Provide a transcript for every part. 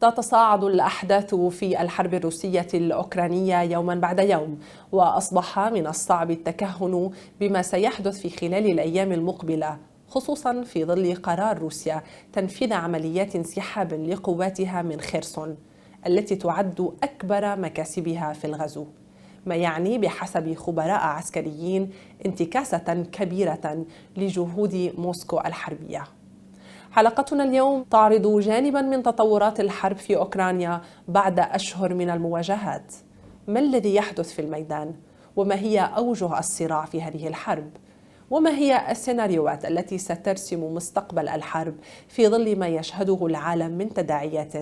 تتصاعد الأحداث في الحرب الروسية الأوكرانية يوما بعد يوم، وأصبح من الصعب التكهن بما سيحدث في خلال الأيام المقبلة، خصوصا في ظل قرار روسيا تنفيذ عمليات انسحاب لقواتها من خيرسون التي تعد أكبر مكاسبها في الغزو، ما يعني بحسب خبراء عسكريين انتكاسة كبيرة لجهود موسكو الحربية. حلقتنا اليوم تعرض جانبا من تطورات الحرب في أوكرانيا بعد أشهر من المواجهات. ما الذي يحدث في الميدان؟ وما هي أوجه الصراع في هذه الحرب؟ وما هي السيناريوهات التي سترسم مستقبل الحرب في ظل ما يشهده العالم من تداعيات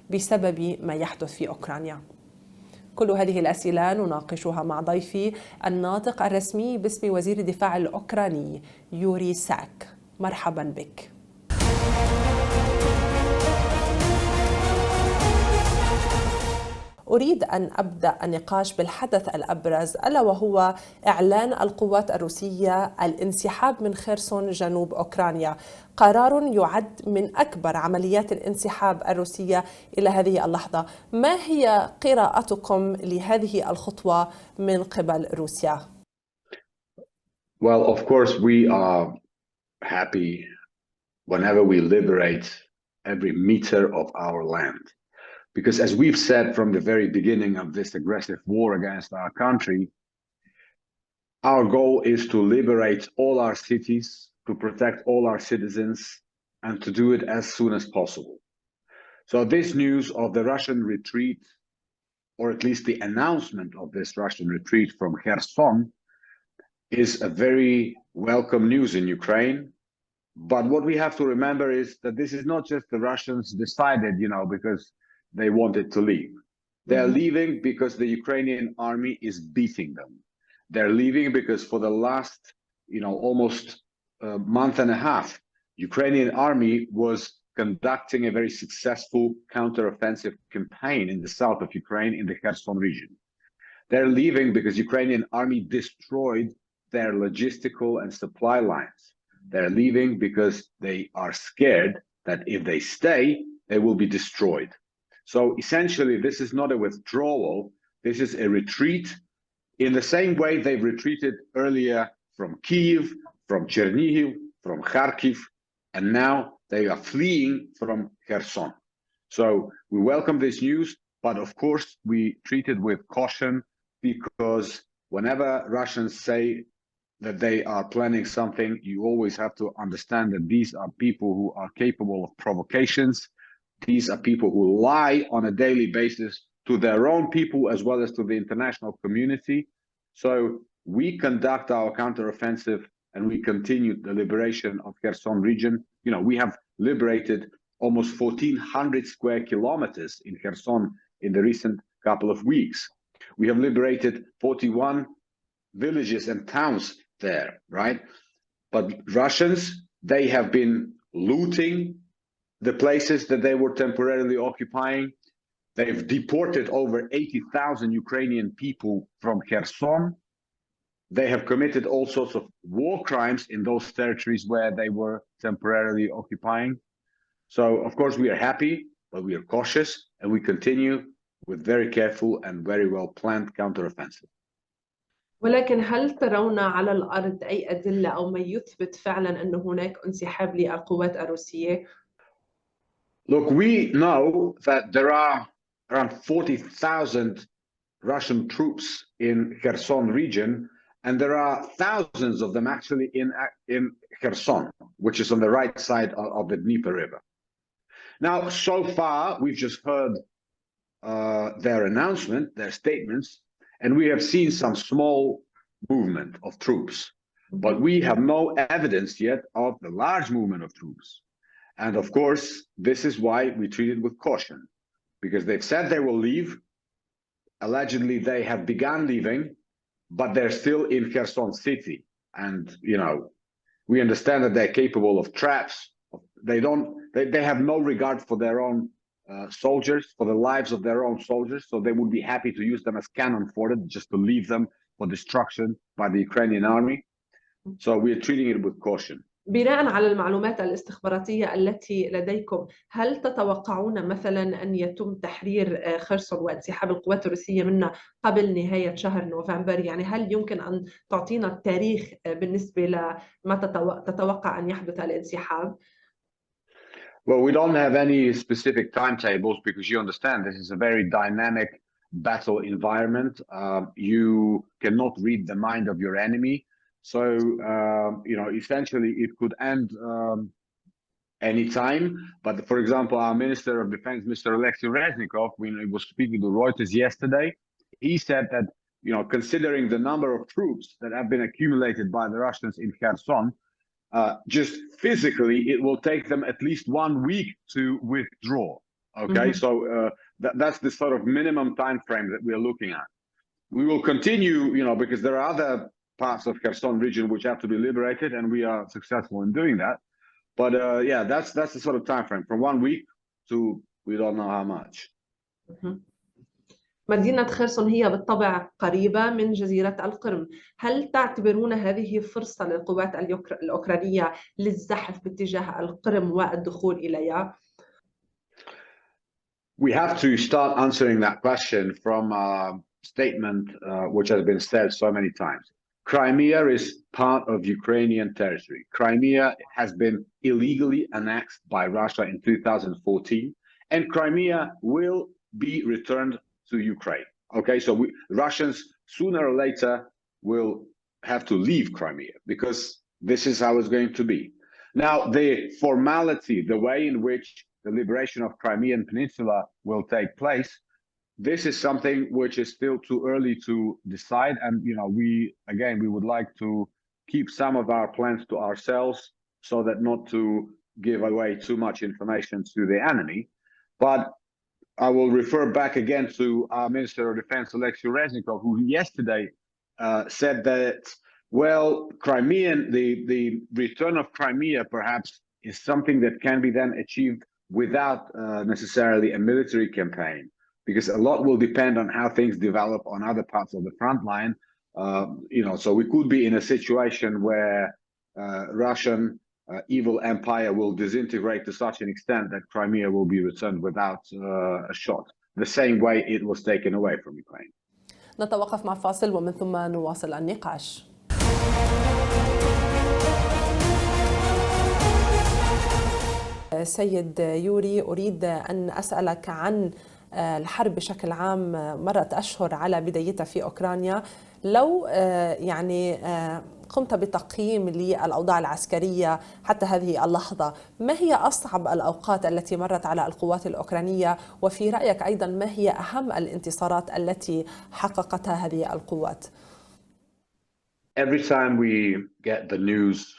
بسبب ما يحدث في أوكرانيا؟ كل هذه الأسئلة نناقشها مع ضيفي الناطق الرسمي باسم وزير الدفاع الأوكراني يوري ساك. مرحبا بك. أريد أن أبدأ النقاش بالحدث الأبرز، ألا وهو إعلان القوات الروسية الانسحاب من خيرسون جنوب أوكرانيا، قرار يعد من أكبر عمليات الانسحاب الروسية إلى هذه اللحظة. ما هي قراءتكم لهذه الخطوة من قبل روسيا؟ Well, of course, we are happy whenever we liberate every meter of our land. Because as we've said from the very beginning of this aggressive war against our country, our goal is to liberate all our cities, to protect all our citizens, and to do it as soon as possible. So this news of the Russian retreat, or at least the announcement of this Russian retreat from Kherson, is a very welcome news in Ukraine. But what we have to remember is that this is not just the Russians decided, because they wanted to leave. They're leaving because the Ukrainian army is beating them. They're leaving because for the last, almost a month and a half, Ukrainian army was conducting a very successful counteroffensive campaign in the south of Ukraine in the Kherson region. They're leaving because Ukrainian army destroyed their logistical and supply lines. They're leaving because they are scared that if they stay, they will be destroyed. So essentially, this is not a withdrawal. This is a retreat in the same way they've retreated earlier from Kyiv, from Chernihiv, from Kharkiv, and now they are fleeing from Kherson. So we welcome this news, but of course we treat it with caution, because whenever Russians say that they are planning something, you always have to understand that these are people who are capable of provocations. These are people who lie on a daily basis to their own people as well as to the international community. So we conduct our counteroffensive and we continue the liberation of Kherson region. We have liberated almost 1,400 square kilometers in Kherson in the recent couple of weeks. We have liberated 41 villages and towns there, right? But Russians, they have been looting the places that they were temporarily occupying. They've deported over 80,000 Ukrainian people from Kherson. They have committed all sorts of war crimes in those territories where they were temporarily occupying. So, of course, we are happy, but we are cautious, and we continue with very careful and very well-planned counteroffensive. ولكن هل ترون على الأرض أي أدلة أو ما يثبت فعلا أن هناك انسحاب للقوات الروسية؟ Look, we know that there are around 40,000 Russian troops in Kherson region, and there are thousands of them actually in Kherson, which is on the right side of the Dnieper River. Now, so far, we've just heard their announcement, their statements, and we have seen some small movement of troops, but we have no evidence yet of the large movement of troops. And of course, this is why we treat it with caution, because they've said they will leave. Allegedly, they have begun leaving, but they're still in Kherson city. And, we understand that they're capable of traps. They have no regard for their own soldiers, for the lives of their own soldiers. So they would be happy to use them as cannon fodder, just to leave them for destruction by the Ukrainian army. So we're treating it with caution. بناء على المعلومات الاستخباراتية التي لديكم، هل تتوقعون مثلا أن يتم تحرير خرسون وانسحاب القوات الروسية منه قبل نهاية شهر نوفمبر؟ يعني هل يمكن أن تعطينا التاريخ بالنسبة لما تتوقع أن يحدث الانسحاب؟ Well, we don't have any specific timetables because you understand this is a very dynamic battle environment. You cannot read the mind of your enemy. So, essentially it could end anytime. But for example, our Minister of Defense, Mr. Alexei Reznikov, when he was speaking to Reuters yesterday, he said that, considering the number of troops that have been accumulated by the Russians in Kherson, just physically, it will take them at least 1 week to withdraw. Okay, so that's the sort of minimum time frame that we're looking at. We will continue, because there are other parts of Kherson region which have to be liberated, and we are successful in doing that. But yeah, that's the sort of time frame from 1 week to we don't know how much. مدينة خرسون هي بالطبع قريبة من جزيرة القرم. هل تعتبرون هذه فرصة للقوات الأوكرانية للزحف باتجاه القرم والدخول إليها؟ We have to start answering that question from a statement which has been said so many times. Crimea is part of Ukrainian territory. Crimea has been illegally annexed by Russia in 2014, and Crimea will be returned to Ukraine. Okay, so Russians sooner or later will have to leave Crimea because this is how it's going to be. Now, the formality, the way in which the liberation of Crimean Peninsula will take place, this is something which is still too early to decide. And, we would like to keep some of our plans to ourselves so that not to give away too much information to the enemy. But I will refer back again to our Minister of Defense, Alexei Reznikov, who yesterday said that, well, the return of Crimea perhaps is something that can be then achieved without necessarily a military campaign, because a lot will depend on how things develop on other parts of the front line. So we could be in a situation where Russian evil empire will disintegrate to such an extent that Crimea will be returned without a shot, the same way it was taken away from Ukraine. نتوقف مع فاصل ومن ثم نواصل النقاش. سيد يوري، أريد أن أسألك عن الحرب بشكل عام. مرت أشهر على بدايتها في أوكرانيا. لو قمت بتقييم للأوضاع العسكرية حتى هذه اللحظة، ما هي أصعب الأوقات التي مرت على القوات الأوكرانية؟ وفي رأيك أيضا ما هي أهم الانتصارات التي حققتها هذه القوات؟ Every time we get the news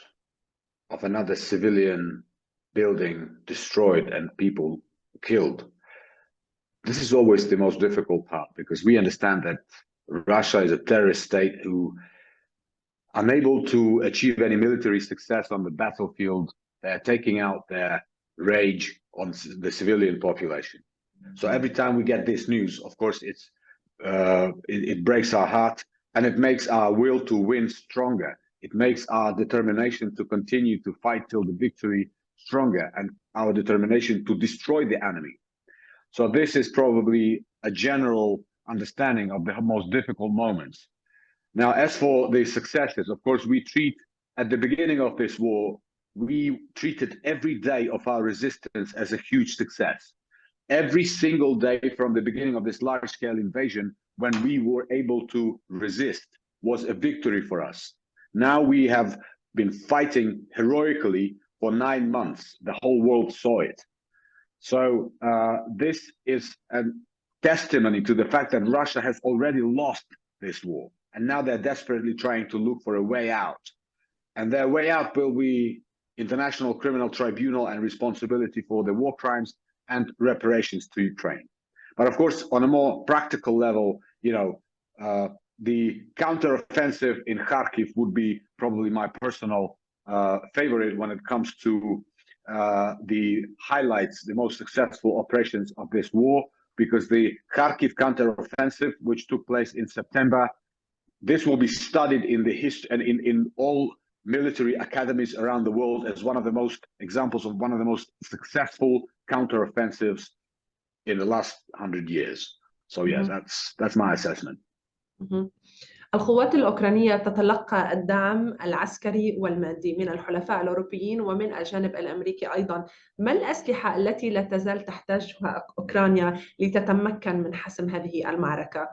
of another civilian building destroyed and people killed, this is always the most difficult part, because we understand that Russia is a terrorist state who, unable to achieve any military success on the battlefield, they're taking out their rage on the civilian population. So every time we get this news, of course, it breaks our heart, and it makes our will to win stronger. It makes our determination to continue to fight till the victory stronger, and our determination to destroy the enemy. So this is probably a general understanding of the most difficult moments. Now, as for the successes, of course, at the beginning of this war, we treated every day of our resistance as a huge success. Every single day from the beginning of this large-scale invasion, when we were able to resist, was a victory for us. Now we have been fighting heroically for 9 months. The whole world saw it. So this is a testimony to the fact that Russia has already lost this war. And now they're desperately trying to look for a way out. And their way out will be International Criminal Tribunal and responsibility for the war crimes and reparations to Ukraine. But of course, on a more practical level, the counteroffensive in Kharkiv would be probably my personal favorite when it comes to the highlights, the most successful operations of this war, because the Kharkiv counteroffensive, which took place in September, this will be studied in the history and in all military academies around the world as one of the most examples of one of the most successful counteroffensives in the last 100 years. So yeah, that's my assessment. القوات الأوكرانية تتلقى الدعم العسكري والمادي من الحلفاء الأوروبيين ومن الجانب الأمريكي أيضا. ما الأسلحة التي لا تزال تحتاجها أوكرانيا لتتمكن من حسم هذه المعركة؟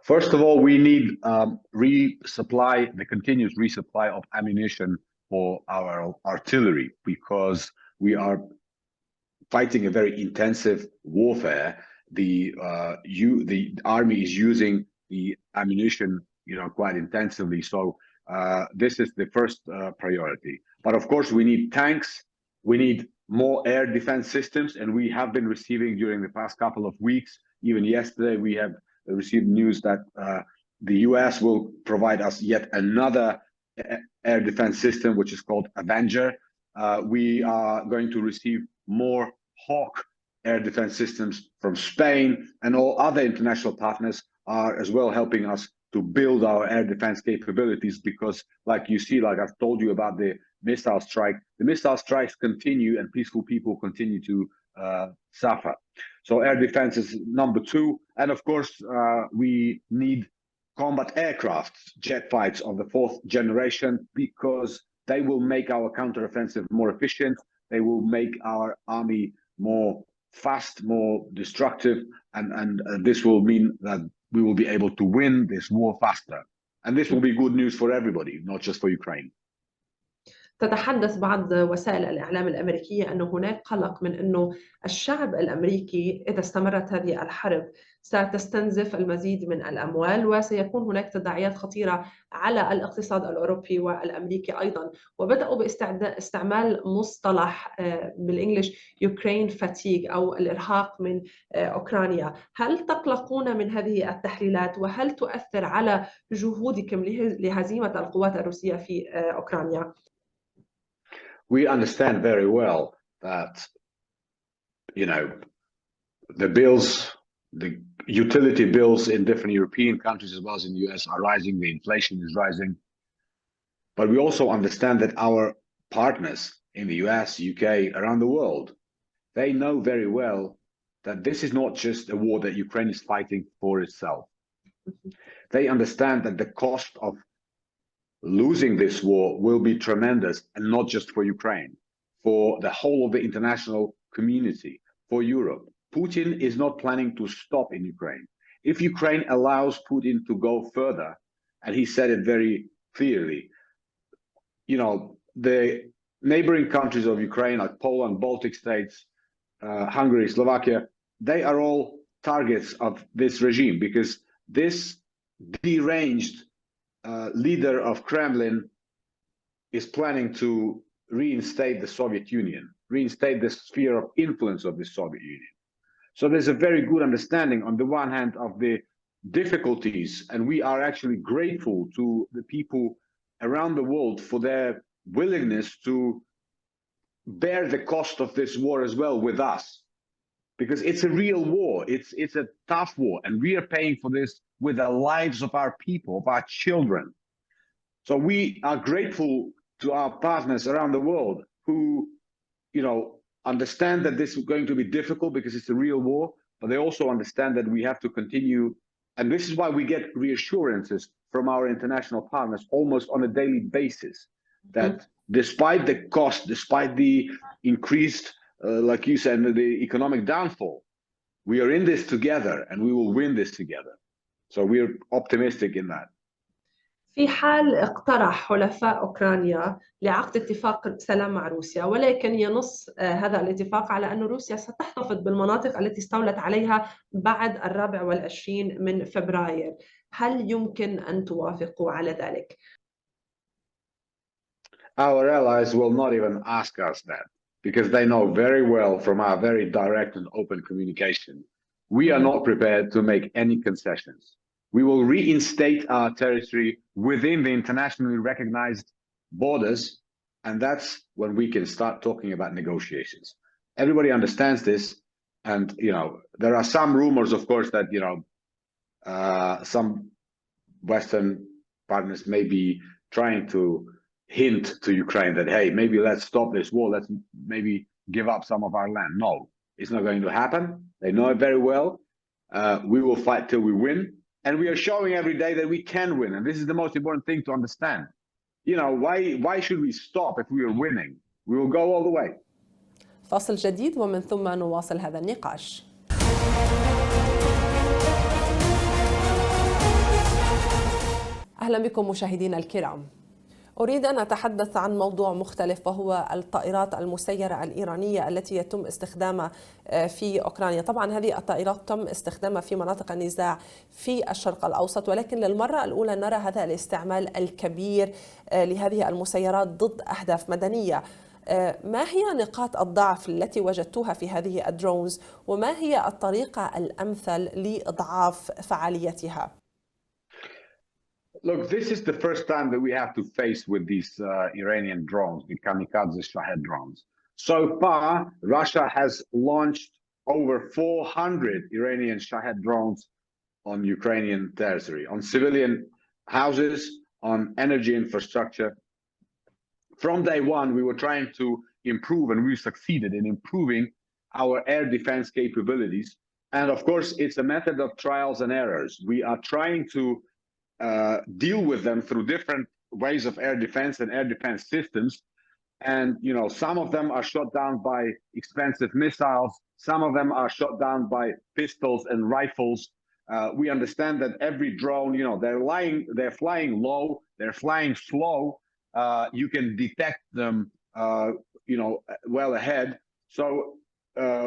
First of all, we need the continuous resupply of ammunition for our artillery, because we are fighting a very intensive warfare. The army is using the ammunition, quite intensively. So this is the first priority. But of course, we need tanks. We need more air defense systems, and we have been receiving during the past couple of weeks. Even yesterday, we have received news that the US will provide us yet another air defense system, which is called Avenger. We are going to receive more Hawk air defense systems from Spain, and all other international partners are as well helping us to build our air defense capabilities, because like you see, like I've told you about the missile strike, the missile strikes continue and peaceful people continue to suffer. So air defense is number two. And of course, we need combat aircraft, jet fights of the fourth generation, because they will make our counteroffensive more efficient. They will make our army more fast, more destructive, and this will mean that we will be able to win this war faster. And this will be good news for everybody, not just for Ukraine. تتحدث بعض وسائل الإعلام الأمريكية أن هناك قلق من أنه الشعب الأمريكي إذا استمرت هذه الحرب ستستنزف المزيد من الأموال، وسيكون هناك تداعيات خطيرة على الاقتصاد الأوروبي والأمريكي أيضا. وبدأوا باستعمال مصطلح بالإنجليش يوكرين فاتيج أو الإرهاق من أوكرانيا. هل تقلقون من هذه التحليلات، وهل تؤثر على جهودكم لهزيمة القوات الروسية في أوكرانيا؟ We understand very well that, the bills, the utility bills in different European countries as well as in the US are rising, the inflation is rising. But we also understand that our partners in the US, UK, around the world, they know very well that this is not just a war that Ukraine is fighting for itself. They understand that the cost of losing this war will be tremendous, and not just for Ukraine, for the whole of the international community, for Europe. Putin is not planning to stop in Ukraine. If Ukraine allows Putin to go further, and he said it very clearly, the neighboring countries of Ukraine, like Poland, Baltic states, Hungary, Slovakia, they are all targets of this regime, because this deranged leader of Kremlin is planning to reinstate the Soviet Union, reinstate the sphere of influence of the Soviet Union. So there's a very good understanding on the one hand of the difficulties, and we are actually grateful to the people around the world for their willingness to bear the cost of this war as well with us, because it's a real war. It's a tough war, and we are paying for this with the lives of our people, of our children. So we are grateful to our partners around the world who, understand that this is going to be difficult because it's a real war, but they also understand that we have to continue. And this is why we get reassurances from our international partners almost on a daily basis, that despite the cost, despite the increased, like you said, the economic downfall, we are in this together and we will win this together. So we're optimistic in that. في حال اقترح حلفاء أوكرانيا لعقد اتفاق سلام مع روسيا، ولكن ينص هذا الاتفاق على أن روسيا ستحتفظ بالمناطق التي استولت عليها بعد 24 من فبراير، هل يمكن أن توافقوا على ذلك؟ Our allies will not even ask us that, because they know very well from our very direct and open communication, we are not prepared to make any concessions. We will reinstate our territory within the internationally recognized borders, and that's when we can start talking about negotiations. Everybody understands this, and there are some rumors, of course, that some Western partners may be trying to hint to Ukraine that, hey, maybe let's stop this war. Let's maybe give up some of our land. No, it's not going to happen. They know it very well. We will fight till we win. And we are showing every day that we can win. And this is the most important thing to understand. You know, why should we stop if we are winning? We will go all the way. فاصل جديد ومن ثم نواصل هذا النقاش. أهلا بكم مشاهدينا الكرام. أريد أن أتحدث عن موضوع مختلف وهو الطائرات المسيرة الإيرانية التي يتم استخدامها في أوكرانيا. طبعا هذه الطائرات تم استخدامها في مناطق النزاع في الشرق الأوسط، ولكن للمرة الأولى نرى هذا الاستعمال الكبير لهذه المسيرات ضد أهداف مدنية. ما هي نقاط الضعف التي وجدتوها في هذه الدرونز وما هي الطريقة الأمثل لإضعاف فعاليتها؟ Look, this is the first time that we have to face with these Iranian drones, the kamikaze Shahed drones. So far, Russia has launched over 400 Iranian Shahed drones on Ukrainian territory, on civilian houses, on energy infrastructure. From day one, we were trying to improve, and we succeeded in improving our air defense capabilities. And of course, it's a method of trials and errors. We are trying to deal with them through different ways of air defense and air defense systems. And, you know, some of them are shot down by expensive missiles. Some of them are shot down by pistols and rifles. We understand that every drone, you know, they're flying low, they're flying slow. You can detect them, you know, well ahead. So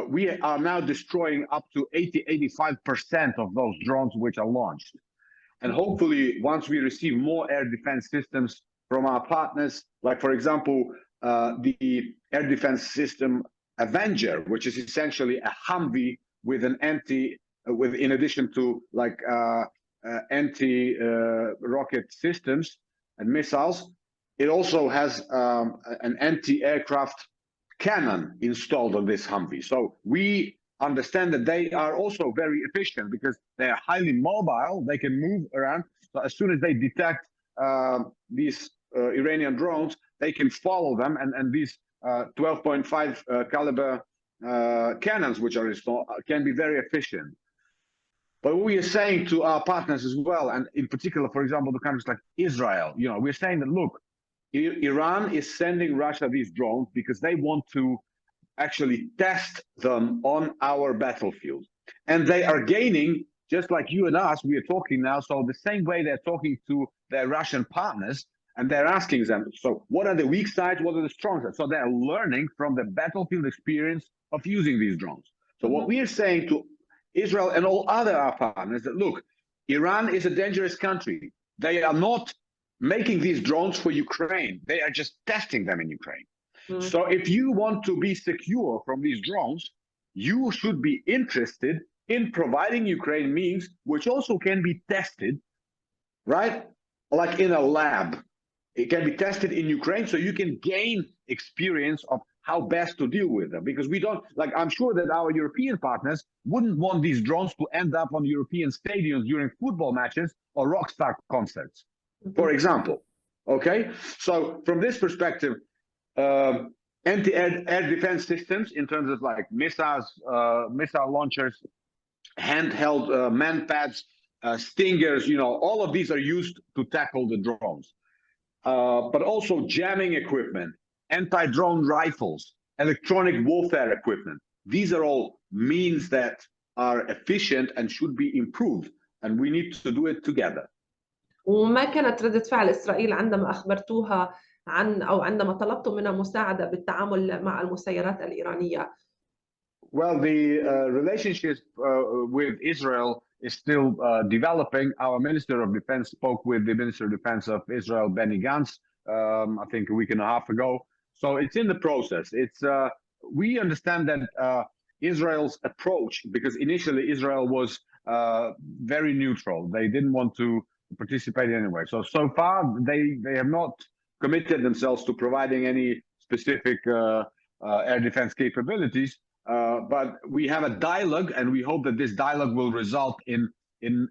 we are now destroying up to 80–85% of those drones which are launched. And hopefully, once we receive more air defense systems from our partners, like, for example, the air defense system Avenger, which is essentially a Humvee with an in addition to like anti-rocket systems and missiles, it also has an anti-aircraft cannon installed on this Humvee. So we understand that they are also very efficient because they are highly mobile. They can move around. So as soon as they detect these Iranian drones, they can follow them. And these 12.5 caliber cannons, which are installed, can be very efficient. But what we are saying to our partners as well, and in particular, for example, the countries like Israel, you know, we're saying that, look, Iran is sending Russia these drones because they want to actually test them on our battlefield. And they are gaining, just like you and us, we are talking now, so the same way they're talking to their Russian partners, and they're asking them, so what are the weak sides, what are the strong sides? So they're learning from the battlefield experience of using these drones. So what we are saying to Israel and all other our partners that, look, Iran is a dangerous country. They are not making these drones for Ukraine. They are just testing them in Ukraine. So if you want to be secure from these drones, you should be interested in providing Ukraine means which also can be tested, right? Like in a lab. It can be tested in Ukraine so you can gain experience of how best to deal with them. Because we don't, like, I'm sure that our European partners wouldn't want these drones to end up on European stadiums during football matches or rock star concerts, for example. Okay? So from this perspective, anti-air defense systems in terms of like missiles, missile launchers, handheld manpads, stingers, you know, all of these are used to tackle the drones. But also jamming equipment, anti-drone rifles, electronic warfare equipment. These are all means that are efficient and should be improved, and we need to do it together. وما كانت ردة فعل إسرائيل عندما أخبرتوها عن أو عندما طلبتم منها مساعدة بالتعامل مع المسيرات الإيرانية؟ Well, the relationship with Israel is still developing. Our Minister of Defense spoke with the Minister of Defense of Israel, Benny Gantz, I think a week and a half ago. So it's in the process. It's we understand that Israel's approach, because initially Israel was very neutral. They didn't want to participate anyway. So far, they have not committed themselves to providing any specific air defense capabilities. But we have a dialogue, and we hope that this dialogue will result in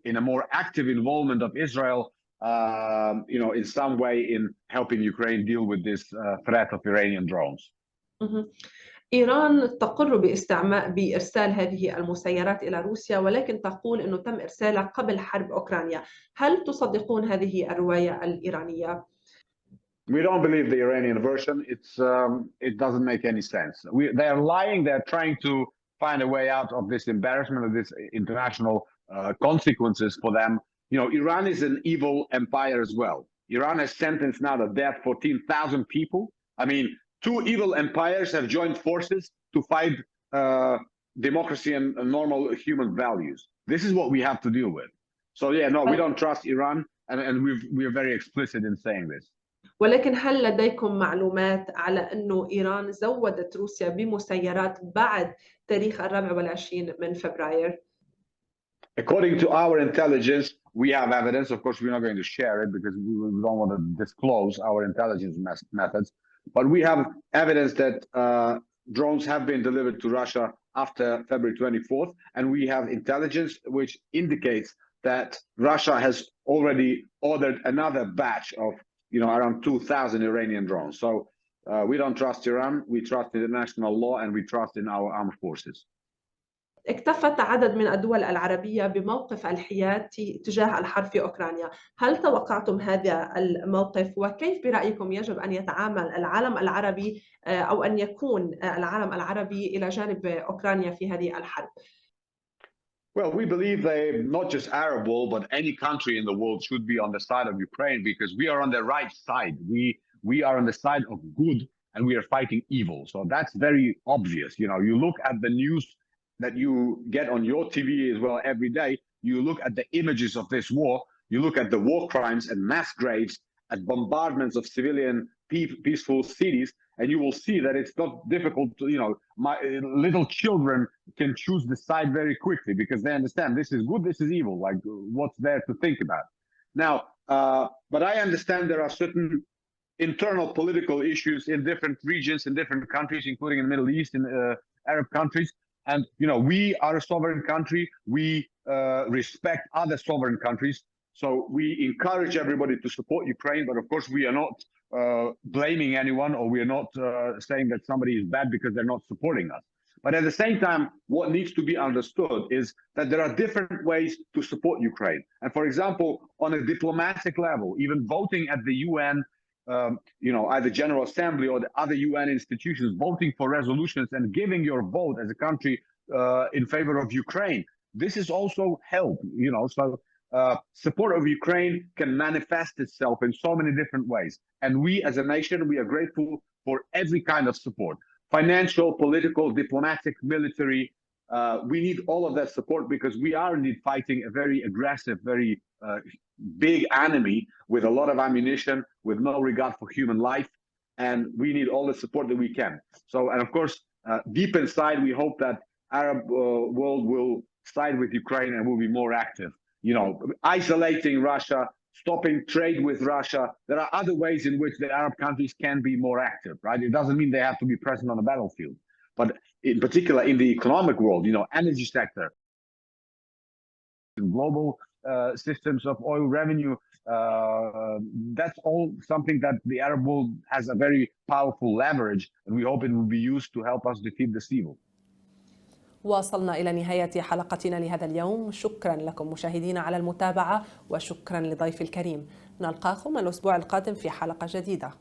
a more active involvement of Israel in some way in helping Ukraine deal with this threat of Iranian drones. إيران تقر بإرسال هذه المسيرات إلى روسيا، ولكن تقول أنه تم إرسالها قبل حرب أوكرانيا. هل تصدقون هذه الرواية الإيرانية؟ We don't believe the Iranian version. It doesn't make any sense. They are lying. They're trying to find a way out of this embarrassment, of this international consequences for them. Iran is an evil empire as well. Iran has sentenced now to death 14,000 people. I mean, two evil empires have joined forces to fight democracy and normal human values. This is what we have to deal with. So yeah, no, we don't trust Iran, and we're very explicit in saying this. ولكن هل لديكم معلومات على أنه إيران زودت روسيا بمسيرات بعد تاريخ 24 من فبراير؟ According to our intelligence, we have evidence. Of course, we're not going to share it because we don't want to disclose our intelligence methods. But we have evidence that drones have been delivered to Russia after February 24th. And we have intelligence which indicates that Russia has already ordered another batch of around 2,000 Iranian drones. So we don't trust Iran, we trust international law, and we trust in our armed forces. اكتفت عدد من الدول العربية بموقف الحياد تجاه الحرب في أوكرانيا. هل توقعتم هذا الموقف؟ وكيف برأيكم يجب أن يتعامل العالم العربي أو أن يكون العالم العربي إلى جانب أوكرانيا في هذه الحرب؟ Well, we believe that not just Arab world, but any country in the world should be on the side of Ukraine because we are on the right side. We are on the side of good and we are fighting evil. So that's very obvious. You look at the news that you get on your TV as well every day. You look at the images of this war. You look at the war crimes and mass graves, at bombardments of civilian peaceful cities, and you will see that it's not difficult to, little children can choose the side very quickly because they understand this is good, this is evil. Like, what's there to think about? Now, but I understand there are certain internal political issues in different regions, in different countries, including in the Middle East, in Arab countries. And, we are a sovereign country. We respect other sovereign countries. So we encourage everybody to support Ukraine. But of course, we are not blaming anyone, or we are not saying that somebody is bad because they're not supporting us. But at the same time, what needs to be understood is that there are different ways to support Ukraine. And for example, on a diplomatic level, even voting at the UN, either General Assembly or the other UN institutions, voting for resolutions and giving your vote as a country in favor of Ukraine. This is also help, so support of Ukraine can manifest itself in so many different ways. And we as a nation, we are grateful for every kind of support. Financial, political, diplomatic, military. We need all of that support because we are indeed fighting a very aggressive, very big enemy with a lot of ammunition, with no regard for human life. And we need all the support that we can. So, and of course, deep inside, we hope that Arab world will side with Ukraine and will be more active. Isolating Russia, stopping trade with Russia. There are other ways in which the Arab countries can be more active, right? It doesn't mean they have to be present on the battlefield. But in particular, in the economic world, energy sector, global systems of oil revenue, that's all something that the Arab world has a very powerful leverage, and we hope it will be used to help us defeat this evil. وصلنا إلى نهاية حلقتنا لهذا اليوم. شكرا لكم مشاهدينا على المتابعة، وشكرا لضيفي الكريم. نلقاكم الأسبوع القادم في حلقة جديدة.